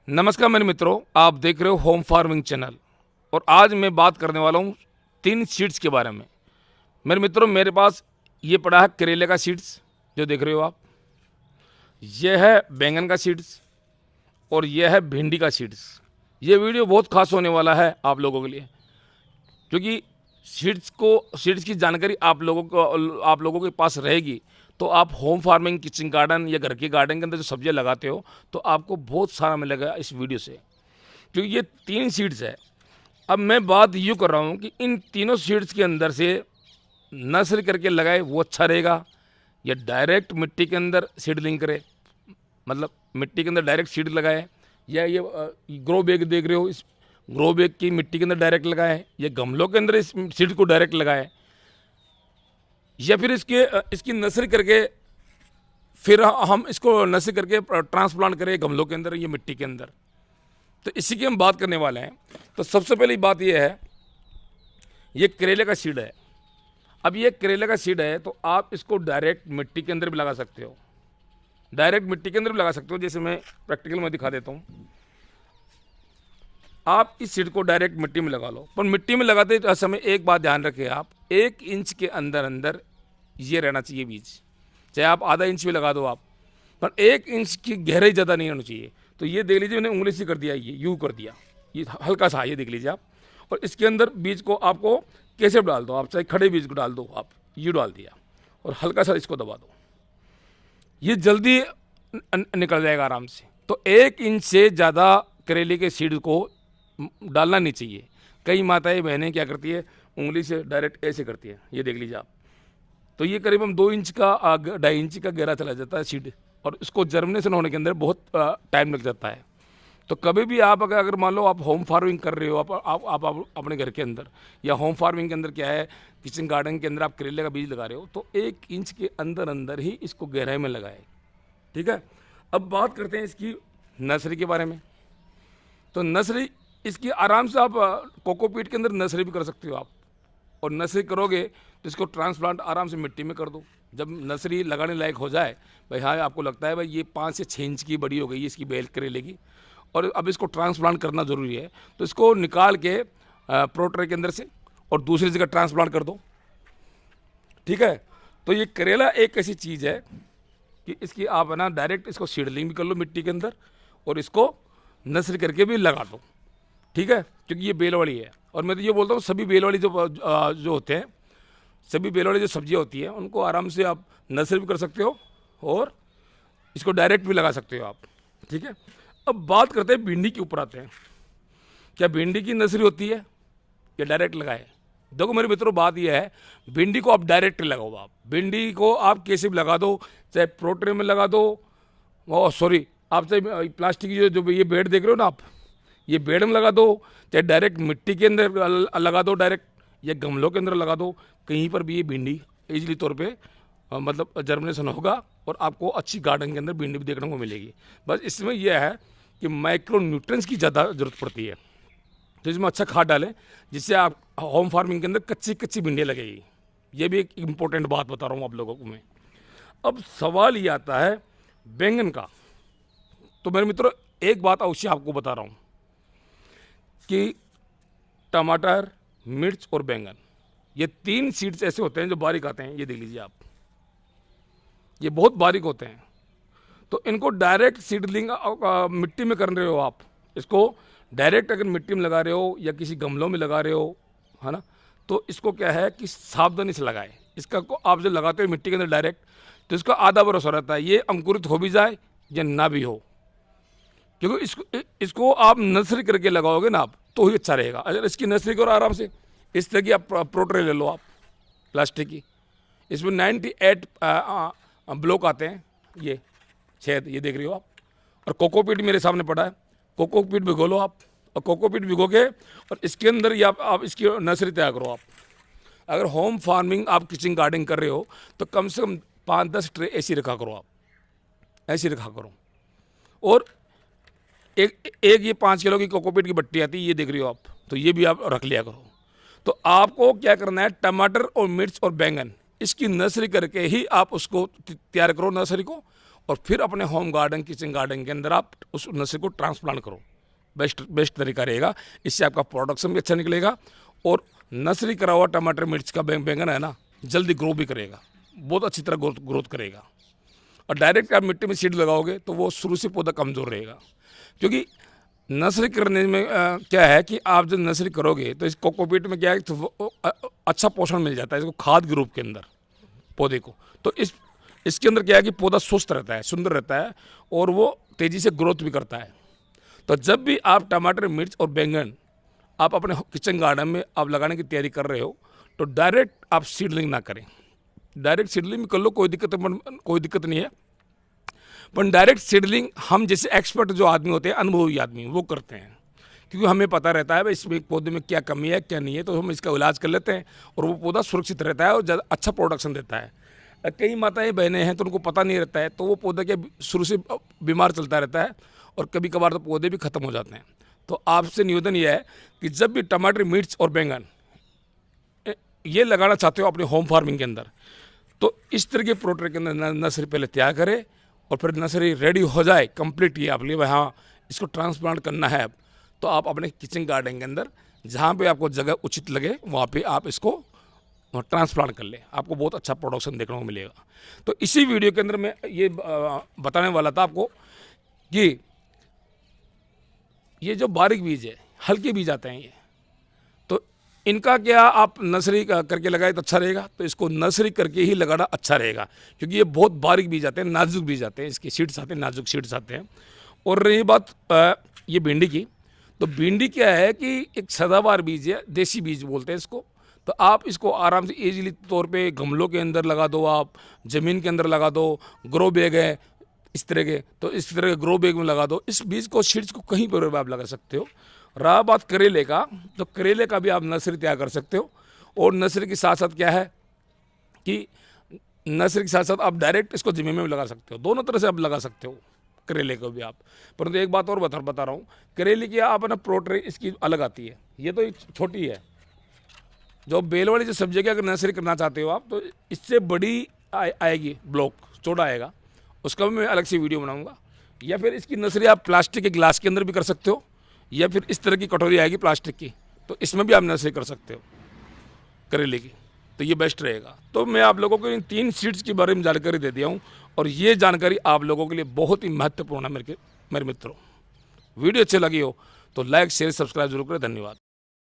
नमस्कार मेरे मित्रों, आप देख रहे हो होम फार्मिंग चैनल। और आज मैं बात करने वाला हूँ 3 सीड्स के बारे में। मेरे मित्रों, मेरे पास ये पड़ा है करेले का सीड्स जो देख रहे हो आप, ये है बैंगन का सीड्स और ये है भिंडी का सीड्स। ये वीडियो बहुत खास होने वाला है आप लोगों के लिए, क्योंकि सीड्स की जानकारी आप लोगों के पास रहेगी तो आप होम फार्मिंग, किचन गार्डन या घर के गार्डन के अंदर जो सब्जियां लगाते हो तो आपको बहुत सारा मिलेगा इस वीडियो से, क्योंकि ये 3 सीड्स है। अब मैं बात यूँ कर रहा हूँ कि इन तीनों सीड्स के अंदर से नर्सरी करके लगाए वो अच्छा रहेगा या डायरेक्ट मिट्टी के अंदर सीडलिंग करे, मतलब मिट्टी के अंदर डायरेक्ट सीड लगाए, या ये ग्रो बैग देख रहे हो, इस ग्रो बैग की मिट्टी के अंदर डायरेक्ट लगाए, या गमलों के अंदर इस सीड को डायरेक्ट लगाए, या फिर इसकी नर्सरी करके फिर हम इसको नर्सरी करके ट्रांसप्लांट करें गमलों के अंदर या मिट्टी के अंदर। तो इसी की हम बात करने वाले हैं। तो सबसे पहली बात यह है, ये करेले का सीड है। अब ये करेले का सीड है तो आप इसको डायरेक्ट मिट्टी के अंदर भी लगा सकते हो, डायरेक्ट मिट्टी के अंदर भी लगा सकते हो। जैसे मैं प्रैक्टिकल में दिखा देता हूँ। आप इस सीड को डायरेक्ट मिट्टी में लगा लो, पर मिट्टी में लगाते समय एक बात ध्यान रखें, आप 1 इंच के अंदर अंदर ये रहना चाहिए बीज। चाहे आप आधा इंच भी लगा दो आप, पर 1 इंच की गहराई ज़्यादा नहीं होनी चाहिए। तो ये देख लीजिए, मैंने उंगली से कर दिया, ये यूँ कर दिया, ये हल्का सा, ये देख लीजिए आप। और इसके अंदर बीज को आपको कैसे डाल दो आप, चाहे खड़े बीज को डाल दो आप, यूँ डाल दिया और हल्का सा इसको दबा दो, ये जल्दी निकल जाएगा आराम से। तो 1 इंच से ज़्यादा करेले के सीड को डालना नहीं चाहिए। कई माताएं बहनें क्या करती है, उंगली से डायरेक्ट ऐसे करती है, ये देख लीजिए आप। तो ये करीबन 2 इंच का 2.5 इंच का गहरा चला जाता है सीड, और इसको जर्मिनेशन होने के अंदर बहुत टाइम लग जाता है। तो कभी भी आप अगर मान लो आप होम फार्मिंग कर रहे हो, आप अपने घर के अंदर, या होम फार्मिंग के अंदर क्या है, किचन गार्डन के अंदर आप करेले का बीज लगा रहे हो, तो 1 इंच के अंदर अंदर ही इसको गहराई में लगाए, ठीक है। अब बात करते हैं इसकी नर्सरी के बारे में। तो नर्सरी इसकी आराम से आप कोकोपीट के अंदर नर्सरी भी कर सकते हो आप, और नर्सरी करोगे तो इसको ट्रांसप्लांट आराम से मिट्टी में कर दो। जब नर्सरी लगाने लायक हो जाए, भाई हाँ आपको लगता है भाई ये 5 से 6 इंच की बड़ी हो गई है इसकी बेल करेले की, और अब इसको ट्रांसप्लांट करना ज़रूरी है, तो इसको निकाल के प्रोट्रे के अंदर से और दूसरी जगह ट्रांसप्लांट कर दो, ठीक है। तो ये करेला एक ऐसी चीज़ है कि इसकी आप है ना डायरेक्ट इसको सीडलिंग भी कर लो मिट्टी के अंदर, और इसको नर्सरी करके भी लगा दो, ठीक है, क्योंकि ये बेल वाली है। और मैं तो ये बोलता हूँ सभी बेल वाली जो होते हैं, सभी बेल वाली जो सब्जियाँ होती हैं, उनको आराम से आप नर्सरी भी कर सकते हो और इसको डायरेक्ट भी लगा सकते हो आप, ठीक है। अब बात करते हैं भिंडी के ऊपर आते हैं। क्या भिंडी की नर्सरी होती है या डायरेक्ट लगाए? देखो मेरे मित्रों, बात यह है, भिंडी को आप डायरेक्ट लगाओ। आप भिंडी को आप कैसे भी लगा दो, चाहे प्रोट्रे में लगा दो, सॉरी आप चाहे प्लास्टिक की जो ये बेड देख रहे हो ना आप, ये बेड में लगा दो, चाहे डायरेक्ट मिट्टी के अंदर लगा दो डायरेक्ट, या गमलों के अंदर लगा दो, कहीं पर भी ये भिंडी ईजिली तौर पे मतलब जर्मिनेशन होगा और आपको अच्छी गार्डन के अंदर भिंडी भी देखने को मिलेगी। बस इसमें यह है कि माइक्रो न्यूट्रिएंट्स की ज़्यादा ज़रूरत पड़ती है, तो इसमें अच्छा खाद डालें जिससे आप होम फार्मिंग के अंदर कच्ची भिंडियाँ लगेगी। ये भी एक इम्पोर्टेंट बात बता रहा हूँ आप लोगों को मैं। अब सवाल ये आता है बैंगन का। तो मेरे मित्रों, एक बात अवश्य आपको बता रहा हूँ कि टमाटर, मिर्च और बैंगन, ये 3 सीड्स ऐसे होते हैं जो बारीक आते हैं, ये देख लीजिए आप, ये बहुत बारीक होते हैं। तो इनको डायरेक्ट सीडलिंग मिट्टी में कर रहे हो आप, इसको डायरेक्ट अगर मिट्टी में लगा रहे हो या किसी गमलों में लगा रहे हो, है ना, तो इसको क्या है कि सावधानी से लगाए। इसका को आप जब लगाते हो मिट्टी के अंदर डायरेक्ट, तो इसका आधा भरोसा रहता है ये अंकुरित हो भी जाए या ना भी हो, क्योंकि इसको आप नर्सरी करके लगाओगे ना आप तो ही अच्छा रहेगा। अगर इसकी नर्सरी करो आराम से, इस तरह की आप प्रोट्रे ले लो आप प्लास्टिक की, इसमें 98 ब्लॉक आते हैं, ये छेद ये देख रहे हो आप, और कोकोपीट मेरे सामने पड़ा है, कोकोपीट भिगो लो आप, और कोकोपीट भिगो के और इसके अंदर ही आप इसकी नर्सरी तैयार करो आप। अगर होम फार्मिंग आप किचन गार्डनिंग कर रहे हो तो कम से कम 5-10 ट्रे ऐसी रखा करो आप, ऐसी रखा करो। और एक ये 5 किलो की कोकोपीट की बट्टी आती है, ये देख रही हो आप, तो ये भी आप रख लिया करो। तो आपको क्या करना है, टमाटर और मिर्च और बैंगन इसकी नर्सरी करके ही आप उसको तैयार करो नर्सरी को, और फिर अपने होम गार्डन, किचन गार्डन के अंदर आप उस नर्सरी को ट्रांसप्लांट करो। बेस्ट तरीका रहेगा। इससे आपका प्रोडक्शन भी अच्छा निकलेगा और नर्सरी करा हुआ टमाटर, मिर्च का बैंगन है ना, जल्दी ग्रो भी करेगा, बहुत अच्छी तरह ग्रोथ करेगा। और डायरेक्ट आप मिट्टी में सीड लगाओगे तो वो शुरू से पौधा कमज़ोर रहेगा। क्योंकि नर्सरी करने में क्या है कि आप जब नर्सरी करोगे तो इस कोकोपीट में क्या है तो अच्छा पोषण मिल जाता है इसको, खाद के रूप के अंदर पौधे को। तो इसके अंदर क्या है कि पौधा स्वस्थ रहता है, सुंदर रहता है और वो तेज़ी से ग्रोथ भी करता है। तो जब भी आप टमाटर, मिर्च और बैंगन आप अपने किचन गार्डन में आप लगाने की तैयारी कर रहे हो तो डायरेक्ट आप सीडलिंग ना करें। डायरेक्ट सीडलिंग में कर लो, कोई दिक्कत नहीं है। पर डायरेक्ट सीडलिंग हम जैसे एक्सपर्ट जो आदमी होते हैं, अनुभवी आदमी, वो करते हैं। क्योंकि हमें पता रहता है भाई इसमें पौधे में क्या कमी है क्या नहीं है, तो हम इसका इलाज कर लेते हैं और वो पौधा सुरक्षित रहता है और ज़्यादा अच्छा प्रोडक्शन देता है। कई माताएं बहनें हैं तो उनको पता नहीं रहता है, तो वो पौधा क्या शुरू से बीमार चलता रहता है और कभी कभार तो पौधे भी खत्म हो जाते हैं। तो आपसे निवेदन यह है कि जब भी टमाटर, मिर्च और बैंगन ये लगाना चाहते हो अपने होम फार्मिंग के अंदर, तो इस तरह के प्रोडक्ट के अंदर नर्सरी पहले तैयार करें और फिर नर्सरी रेडी हो जाए कंप्लीट, ये आप लिए भाई हाँ इसको ट्रांसप्लांट करना है अब, तो आप अपने किचन गार्डन के अंदर जहाँ पे आपको जगह उचित लगे वहाँ पे आप इसको ट्रांसप्लांट कर लें, आपको बहुत अच्छा प्रोडक्शन देखने को मिलेगा। तो इसी वीडियो के अंदर मैं ये बताने वाला था आपको कि ये जो बारीक बीज है, हल्के बीज आते हैं ये, तो इनका क्या आप नर्सरी करके लगाए तो अच्छा रहेगा। तो इसको नर्सरी करके ही लगाना अच्छा रहेगा क्योंकि ये बहुत बारीक बीज आते हैं, नाजुक बीज आते हैं, इसके सीड्स आते हैं, नाजुक सीड्स आते हैं। और रही बात ये भिंडी की, तो भिंडी क्या है कि एक सदाबहार बीज है, देसी बीज बोलते हैं इसको। तो आप इसको आराम से ईजिली तौर पे गमलों के अंदर लगा दो, आप ज़मीन के अंदर लगा दो, ग्रो बैग है इस तरह के, तो इस तरह के ग्रो बैग में लगा दो। इस बीज को, सीड्स को कहीं पर आप लगा सकते हो। रहा बात करेले का, तो करेले का भी आप नर्सरी तैयार कर सकते हो। और नर्सरी के साथ साथ क्या है कि नर्सरी के साथ साथ आप डायरेक्ट इसको ज़मीन में भी लगा सकते हो, दोनों तरह से आप लगा सकते हो करेले को भी आप। परंतु एक बात और बता रहा हूँ, करेले की आप ना प्लॉट इसकी अलग आती है, ये तो छोटी है। जो बेल वाली जो सब्जी की अगर नर्सरी करना चाहते हो आप, तो इससे बड़ी आएगी, ब्लॉक चौड़ा आएगा, उसका भी मैं अलग से वीडियो बनाऊंगा। या फिर इसकी नर्सरी आप प्लास्टिक के ग्लास के अंदर भी कर सकते हो, या फिर इस तरह की कटोरी आएगी प्लास्टिक की, तो इसमें भी आप नर्सरी कर सकते हो करेले की, तो ये बेस्ट रहेगा। तो मैं आप लोगों को इन 3 सीड्स के बारे में जानकारी दे दिया हूँ और ये जानकारी आप लोगों के लिए बहुत ही महत्वपूर्ण है मेरे मित्रों। वीडियो अच्छी लगी हो तो लाइक, शेयर, सब्सक्राइब जरूर करें। धन्यवाद।